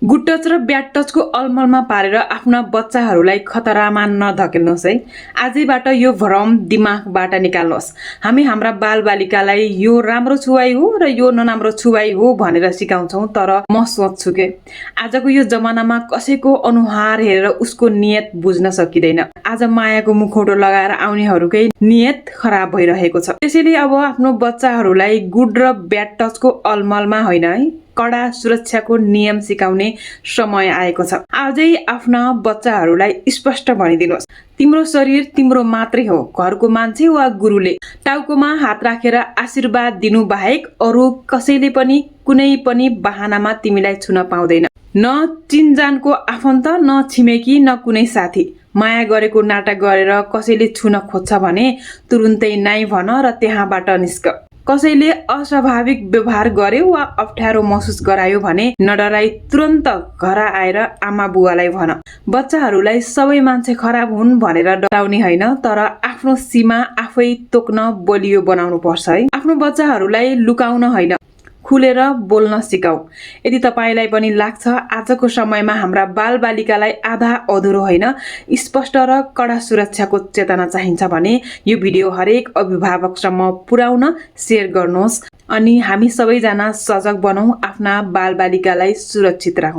Good touch र bad टचको अलमलमा पारेर आफ्ना बच्चाहरूलाई खतरामा नधकेल्नुहोस् है। आजैबाट यो भ्रम दिमागबाट निकाल्नुहोस्। हामी हाम्रा बालबालिकालाई यो राम्रो छुवाई हो र यो नराम्रो छुवाई हो भनेर सिकाउँछौँ, तर म सोच्छु के आजको यो जमानामा कसैको अनुहार हेरेर उसको नियत बुझ्न सकिँदैन। आज मायाको मुखौटो लगाएर आउनेहरूकै नियत खराब भइरहेको छ। त्यसैले अब आफ्नो बच्चाहरूलाई गुड र ब्याड टचको अलमलमा होइन है, कडा सुरक्षाको नियम सिकाउने समय आएको छ। आजै आफ्ना बच्चाहरूलाई स्पष्ट भनिदिनुहोस्, तिम्रो शरीर तिम्रो मात्रै हो। घरको मान्छे वा गुरुले टाउकोमा हात राखेर आशीर्वाद दिनु बाहेक अरू कसैले पनि कुनै पनि बहानामा तिमीलाई छुन पाउँदैन। न चिनजानको आफन्त, न छिमेकी, न कुनै साथी। माया गरेको नाटक गरेर कसैले छुन खोज्छ भने तुरुन्तै नाइ भन र त्यहाँबाट निस्क। कसैले अस्वाभाविक व्यवहार गर्यो वा अप्ठ्यारो महसुस गरायो भने नडराई तुरन्त घर आएर आमा बुवालाई भन। बच्चाहरूलाई सबै मान्छे खराब हुन् भनेर डराउने होइन, तर आफ्नो सीमा आफै तोक्न बलियो बनाउनु पर्छ है। आफ्नो बच्चाहरूलाई लुकाउन होइन, खुलेर बोल्न सिकाऊ। यदि तपाईलाई पनि लाग्छ आजको समयमा हाम्रा बालबालिकालाई आधा अधुरो होइन, स्पष्ट र कडा सुरक्षाको चेतना चाहिन्छ भने यो भिडियो हरेक अभिभावकसम्म पुर्याउन सेयर गर्नुहोस् अनि हामी सबैजना सजग बनौँ, आफ्ना बालबालिकालाई सुरक्षित राखौँ।